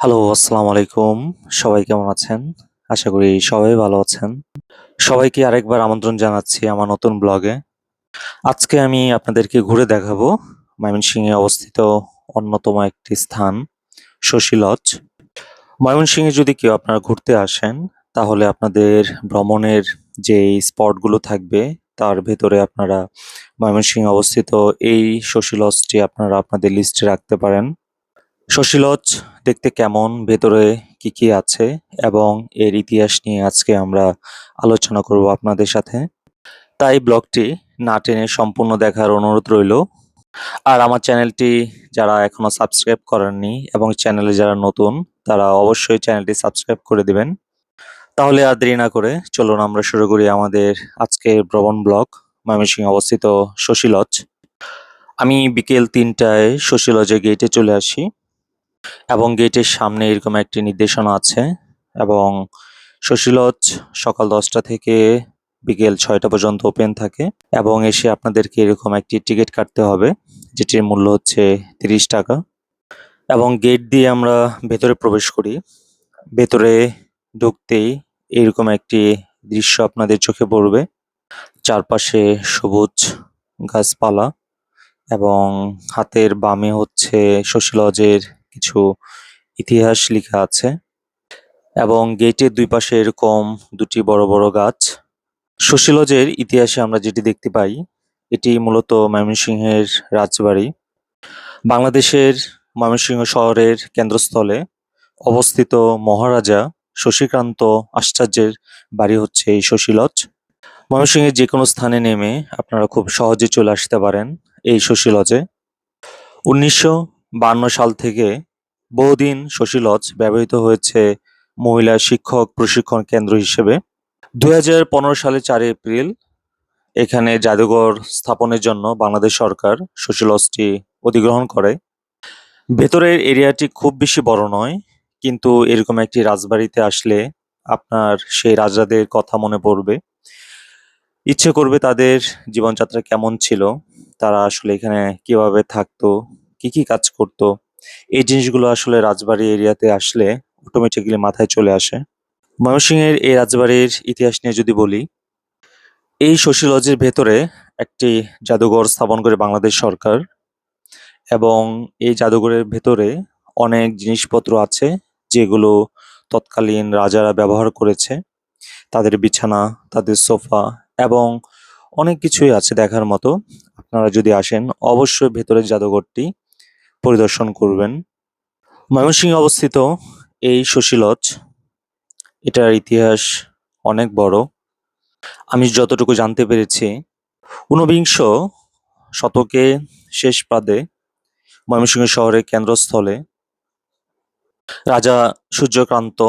Hello, আসসালামু আলাইকুম। সবাই কেমন আছেন? আশা করি সবাই ভালো আছেন। সবাইকে আরেকবার আমন্ত্রণ জানাচ্ছি আমার নতুন ব্লগে। আজকে আমি আপনাদেরকে ঘুরে দেখাবো ময়মনসিংহে অবস্থিত অন্যতম একটি স্থান শশী লজ। ময়মনসিংহে যদি কেউ আপনারা ঘুরতে আসেন, তাহলে আপনাদের ভ্রমণের যেই স্পটগুলো থাকবে, তার ভেতরে আপনারা ময়মনসিংহে অবস্থিত এই শশী লজটি আপনারা আপনাদের লিস্টে রাখতে পারেন। শশী লজ দেখতে কেমন, ভেতরে কি কি আছে এবং এর ইতিহাস নিয়ে আজকে আমরা আলোচনা করব আপনাদের সাথে। তাই ব্লগটি না টেনে সম্পূর্ণ দেখার অনুরোধ রইল। আর আমার চ্যানেলটি যারা এখনো সাবস্ক্রাইব করেননি এবং চ্যানেলে যারা নতুন, তারা অবশ্যই চ্যানেলটি সাবস্ক্রাইব করে দিবেন। তাহলে আর দেরি না করে চলুন আমরা শুরু করি আমাদের আজকের ভ্রমণ ব্লগ ময়মনসিংহে অবস্থিত শশী লজ। আমি বিকেল ৩টায় শশী লজের গেটে চলে আসি এবং গেটের সামনে এরকম একটি নির্দেশনা আছে এবং শশী লজ সকাল 10টা থেকে বিকেল 6টা পর্যন্ত ওপেন থাকে এবং এসে আপনাদেরকে এরকম একটি টিকিট কাটতে হবে, যেটির মূল্য হচ্ছে 30 টাকা। এবং গেট দিয়ে আমরা ভেতরে প্রবেশ করি। ভেতরে ঢুকতেই এরকম একটি দৃশ্য আপনাদের চোখে পড়বে। চারপাশে সবুজ গাছপালা এবং হাতের বামে হচ্ছে শশী লজের কিছু ইতিহাস লিখা আছে এবং গেটের দুই পাশে এরকম দুটি বড় বড় গাছ। শশী লজের ইতিহাসে আমরা যেটি দেখতে পাই, এটি মূলত ময়মনসিংহের রাজবাড়ি। বাংলাদেশের ময়মনসিংহ শহরের কেন্দ্রস্থলে অবস্থিত মহারাজা শশীকান্ত আশ্চর্যের বাড়ি হচ্ছে এই শশী লজ। ময়মনসিংহের যে কোনো স্থানে নেমে আপনারা খুব সহজে চলে আসতে পারেন এই শশী লজে। ১৯৫২ সাল থেকে বহুদিন শশী লজ ব্যবহৃত হয়েছে মহিলা শিক্ষক প্রশিক্ষণ কেন্দ্র হিসেবে। ২০১৫ সালে ৪ এপ্রিল এখানে জাদুঘর স্থাপনের জন্য বাংলাদেশ সরকার শশী লজটি অধিগ্রহণ করে। ভেতরের এরিয়াটি খুব বেশি বড় নয়, কিন্তু এরকম একটি রাজবাড়িতে আসলে আপনার সেই রাজাদের কথা মনে পড়বে। ইচ্ছে করবে তাদের জীবনযাত্রা কেমন ছিল, তারা আসলে এখানে কিভাবে থাকতো, কি কি কাজ করতো। এই জিনিসগুলো আসলে রাজবাড়ি এরিয়াতে আসলে অটোমেটিক্যালি মাথায় চলে আসে। ময়মনসিংহের এই রাজবাড়ির ইতিহাস নিয়ে যদি বলি, এই শশী লজের ভেতরে একটি জাদুঘর স্থাপন করে বাংলাদেশ সরকার এবং এই জাদুঘরের ভেতরে অনেক জিনিসপত্র আছে যেগুলো তৎকালীন রাজারা ব্যবহার করেছে। তাদের বিছানা, তাদের সোফা এবং অনেক কিছুই আছে দেখার মতো। আপনারা যদি আসেন অবশ্যই ভেতরের জাদুঘরটি পরিদর্শন করবেন। ময়মনসিংহে অবস্থিত এই শশী লজ, এটার ইতিহাস অনেক বড়। আমি যতটুকু জানতে পেরেছি, ঊনবিংশ শতকে শেষ পাদে ময়মনসিংহ শহরের কেন্দ্রস্থলে রাজা সূর্যকান্ত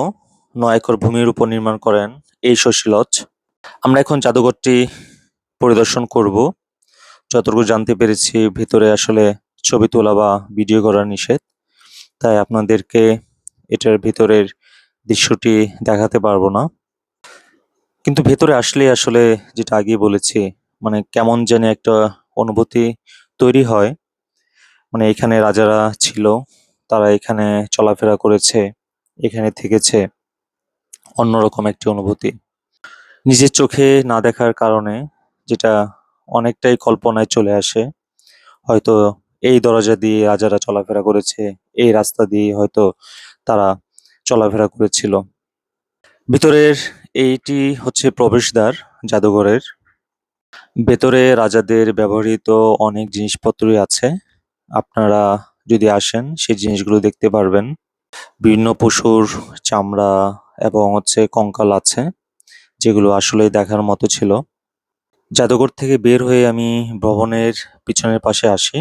৯ একর ভূমির উপর নির্মাণ করেন এই শশী লজ। আমরা এখন জাদুঘরটি পরিদর্শন করব। যতটুকু জানতে পেরেছি ভিতরে আসলে ছবি তোলা বা ভিডিও করা নিষেধ, তাই আপনাদেরকে এটার ভিতরের দৃশ্যটি দেখাতে পারবো না। কিন্তু ভেতরে আসলে আসলে যেটা আগেই বলেছি, মানে কেমন জানি একটা অনুভূতি তৈরি হয়। মানে এখানে রাজারা ছিল, তারা এখানে চলাফেরা করেছে, এখানে থেকেছে, অন্যরকম একটি অনুভূতি। নিজের চোখে না দেখার কারণে যেটা অনেকটাই কল্পনায় চলে আসে। হয়তো এই দরজা দিয়ে রাজারা চলাফেরা করেছে, এই রাস্তা দিয়ে হয়তো তারা চলাফেরা করেছিল। ভিতরের এইটি হচ্ছে প্রবেশদ্বার জাদুঘরের। ভেতরে রাজাদের ব্যবহৃত অনেক জিনিসপত্রই আছে। আপনারা যদি আসেন সেই জিনিসগুলো দেখতে পারবেন। বিভিন্ন পশুর চামড়া এবং হচ্ছে কঙ্কাল আছে, যেগুলো আসলেই দেখার মতো ছিল। জাদুঘর থেকে বের হয়ে আমি ভবনের পিছনের পাশে আসি।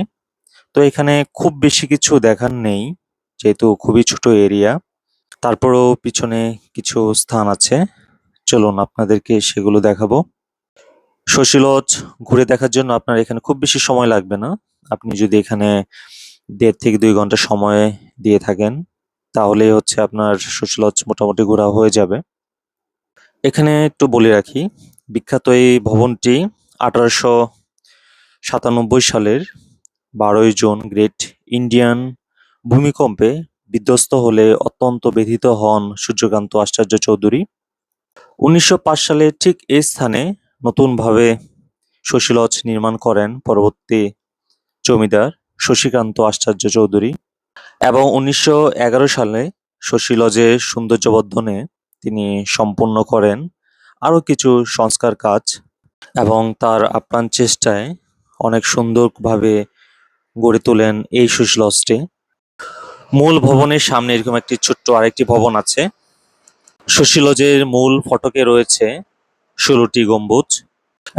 তো এখানে খুব বেশি কিছু দেখার নেই, যেহেতু খুবই ছোট এরিয়া। তারপরেও পিছনে কিছু স্থান আছে, চলুন আপনাদেরকে সেগুলো দেখাবো। শশী লজ ঘুরে দেখার জন্য আপনার এখানে খুব বেশি সময় লাগবে না। আপনি যদি এখানে ১.৫ থেকে ২ ঘন্টা সময় দিয়ে থাকেন, তাহলেই হচ্ছে আপনার শশী লজ মোটামুটি ঘোরা হয়ে যাবে। এখানে একটু বলে রাখি, বিখ্যাত এই ভবনটি ১৮৯৭ সালের ১২ই জুন গ্রেট ইন্ডিয়ান ভূমিকম্পে বিধ্বস্ত হলে অত্যন্ত ব্যথিত হন সূর্যকান্ত আচার্য চৌধুরী। ১৯০৫ সালে ঠিক এই স্থানে নতুনভাবে শশী লজ নির্মাণ করেন পরবর্তী জমিদার শশীকান্ত আচার্য চৌধুরী, এবং ১৯১১ সালে শশী লজের সৌন্দর্যবর্ধনে তিনি সম্পন্ন করেন আরো কিছু সংস্কার কাজ, এবং তার আপ্রাণ চেষ্টায় অনেক সুন্দরভাবে গড়ে তোলেন এই শশী লজটি। মূল ভবনের সামনে এরকম একটি ছোট্ট আরেকটি ভবন আছে। শশী লজের মূল ফটকে রয়েছে ১৬টি গম্বুজ,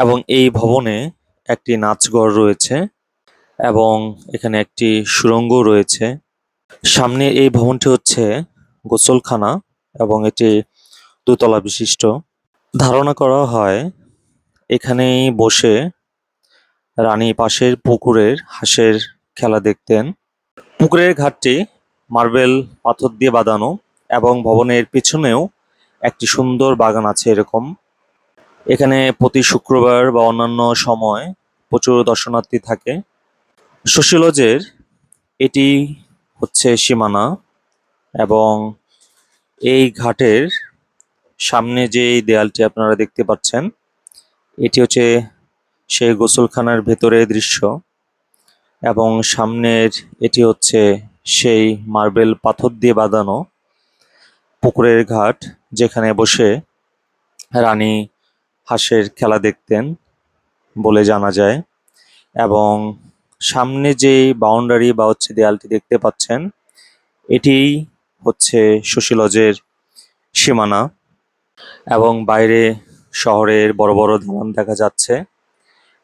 এবং এই ভবনে একটি নাচঘর রয়েছে এবং এখানে একটি সুড়ঙ্গ রয়েছে। সামনে এই ভবনটি হচ্ছে গোসলখানা এবং এটি দোতলা বিশিষ্ট। ধারণা করা হয় এখানেই বসে রানী পাশের পুকুরের হাঁসের খেলা দেখতেন। পুকুরের ঘাটটি মার্বেল পাথর দিয়ে বাঁধানো এবং ভবনের পিছনেও একটি সুন্দর বাগান আছে এরকম। এখানে প্রতি শুক্রবার বা অন্যান্য সময় প্রচুর দর্শনার্থী থাকে। শশী লজের এটি হচ্ছে সীমানা, এবং এই ঘাটের সামনে যে দেয়ালটি আপনারা দেখতে পাচ্ছেন এটি হচ্ছে সেই গোসলখানার ভেতরের দৃশ্য, এবং সামনের এটি হচ্ছে সেই মার্বেল পাথর দিয়ে বাঁধানো পুকুরের ঘাট, যেখানে বসে রানী হাঁসের খেলা দেখতেন বলে জানা যায়। এবং সামনে যে বাউন্ডারি বা হচ্ছে দেয়ালটি দেখতে পাচ্ছেন এটি হচ্ছে শশী লজের সীমানা, এবং বাইরে শহরের বড় বড় দালান দেখা যাচ্ছে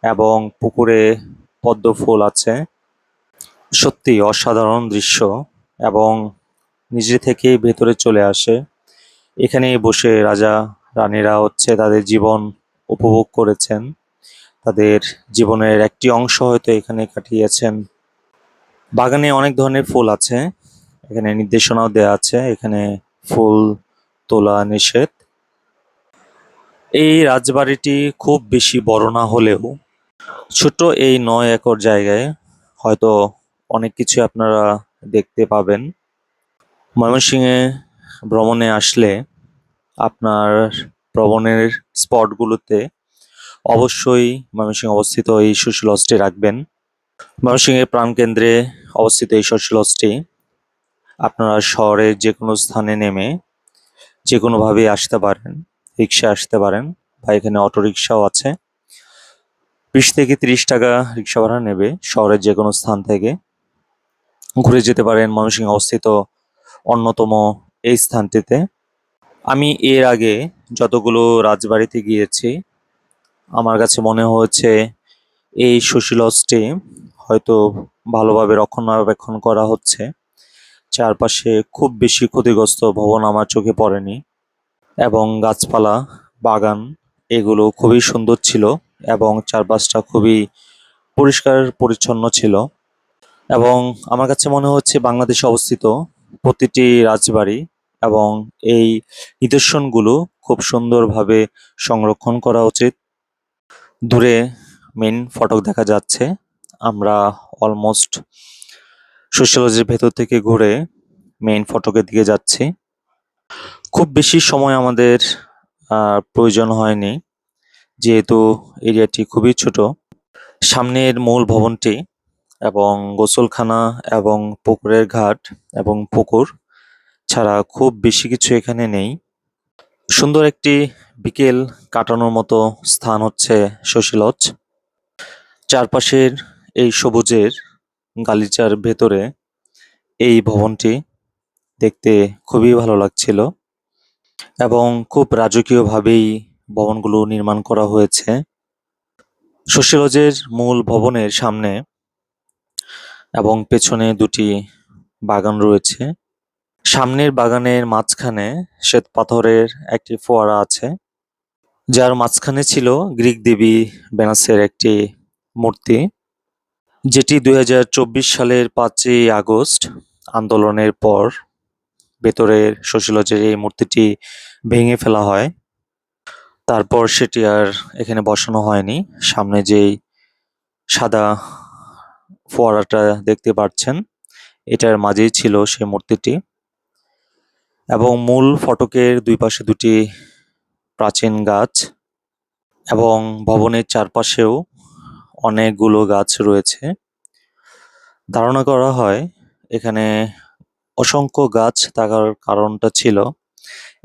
এবং পুকুরে পদ্ম ফুল আছে। সত্যি অসাধারণ দৃশ্য, এবং নিজে থেকেই ভেতরে চলে আসে। এখানে বসে রাজা রানীরা হচ্ছে তাদের জীবন উপভোগ করেছেন, তাদের জীবনের একটি অংশ হয়তো এখানে কাটিয়েছেন। বাগানে অনেক ধরনের ফুল আছে, এখানে নির্দেশনাও দেওয়া আছে এখানে ফুল তোলা নিষেধ। এই রাজবাড়িটি খুব বেশি বড় না হলেও ছোট এই ৯ একর জায়গায় হয়তো অনেক কিছু আপনারা দেখতে পাবেন। ময়মনসিংহে ভ্রমণে আসলে আপনার ভ্রমণের স্পটগুলোতে অবশ্যই ময়মনসিংহে অবস্থিত এই শশী লজটি রাখবেন। ময়মনসিংহের প্রাণকেন্দ্রে অবস্থিত এই শশী লজটি আপনারা শহরের যে কোনো স্থানে নেমে যে কোনোভাবেই আসতে পারেন, রিক্সায় আসতে পারেন বা এখানে অটোরিকশাও আছে। ২০ থেকে ৩০ টাকা রিক্সা ভাড়া নেবে শহরের যে কোনো স্থান থেকে। ঘুরে যেতে পারেন ময়মনসিংহে অবস্থিত অন্যতম এই স্থানটিতে। আমি এর আগে যতগুলো রাজবাড়িতে গিয়েছি আমার কাছে মনে হয়েছে এই শশী লজটি হয়তো ভালোভাবে রক্ষণাবেক্ষণ করা হচ্ছে। চারপাশে খুব বেশি ক্ষতিগ্রস্ত ভবন আমার চোখে পড়েনি, এবং গাছপালা, বাগান এগুলো খুবই সুন্দর ছিল, এবং চারপাশটা খুবই পরিষ্কার পরিচ্ছন্ন ছিল। এবং আমার কাছে মনে হচ্ছে বাংলাদেশে অবস্থিত প্রতিটি রাজবাড়ি এবং এই নিদর্শনগুলো খুব সুন্দরভাবে সংরক্ষণ করা উচিত। দূরে মেইন ফটক দেখা যাচ্ছে। আমরা অলমোস্ট শশী লজের ভেতর থেকে ঘুরে মেইন ফটকের দিকে যাচ্ছি। খুব বেশি সময় আমাদের প্রয়োজন হয়নি, যেহেতু এরিয়াটি খুবই ছোট। সামনের মূল ভবনটি এবং গোসলখানা এবং পুকুরের ঘাট এবং পুকুর ছাড়া খুব বেশি কিছু এখানে নেই। সুন্দর একটি বিকেল কাটানোর মতো স্থান হচ্ছে শশী লজ। চারপাশের এই সবুজের গালিচার ভেতরে এই ভবনটি দেখতে খুবই ভালো লাগছিল, এবং খুব রাজকীয়ভাবেই ভবনগুলো নির্মাণ করা হয়েছে। শশী লজের মূল ভবনের সামনে এবং পেছনে দুটি বাগান রয়েছে। সামনের বাগানের মাঝখানে শ্বেত পাথরের একটি ফোয়ারা আছে, যার মাঝখানে ছিল গ্রিক দেবী ভেনাসের একটি মূর্তি, যেটি ২০২৪ সালের ৫ই আগস্ট আন্দোলনের পর ভেতরের শশী লজের এই মূর্তিটি ভেঙে ফেলা হয়। তারপর সেটি আর এখানে বসানো হয়নি। সামনে যেই সাদা ফোয়ারাটা দেখতে পাচ্ছেন এটার মাঝেই ছিল সেই মূর্তিটি এবং মূল ফটকের দুই পাশে দুটি প্রাচীন গাছ এবং ভবনের চারপাশেও অনেকগুলো গাছ রয়েছে। ধারণা করা হয় এখানে অসংখ্য গাছ থাকার কারণটা ছিল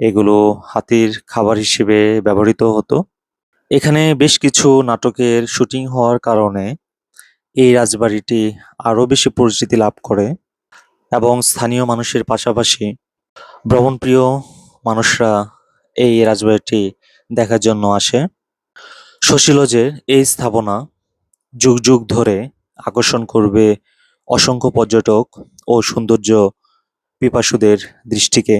এগুলো হাতির খাবার হিসেবে ব্যবহৃত হতো। এখানে বেশ কিছু নাটকের শুটিং হওয়ার কারণে এই রাজবাড়িটি আরো বেশি পরিচিতি লাভ করে এবং স্থানীয় মানুষের পাশাপাশি ভ্রমণপ্রিয় মানুষরা এই রাজবাড়িটি দেখার জন্য আসে। শশী লজের এই স্থাপনা যুগ যুগ ধরে আকর্ষণ করবে অসংখ্য পর্যটক ও সৌন্দর্য পিপাসুদের দৃষ্টিকে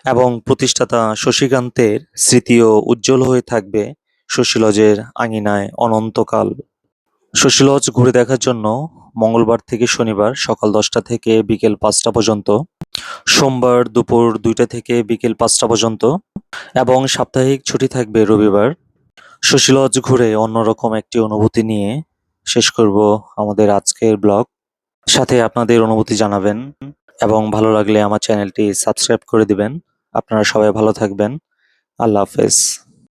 এবং প্রতিষ্ঠাতা শশীকান্তের স্মৃতিও উজ্জ্বল হয়ে থাকবে শশী লজের আঙিনায় অনন্তকাল। শশী লজ ঘুরে দেখার জন্য মঙ্গলবার থেকে শনিবার সকাল 10টা থেকে বিকেল 5টা পর্যন্ত, সোমবার দুপুর 2টা থেকে বিকেল 5টা পর্যন্ত এবং সাপ্তাহিক ছুটি থাকবে রবিবার। শশী লজ ঘুরে অন্যরকম একটি অনুভূতি নিয়ে শেষ করব আমাদের আজকের ব্লগ। সাথে আপনাদের অনুভূতি জানাবেন এবং ভালো লাগলে আমার চ্যানেলটি সাবস্ক্রাইব করে দিবেন। আপনারা সবাই ভালো থাকবেন। আল্লাহ হাফেজ।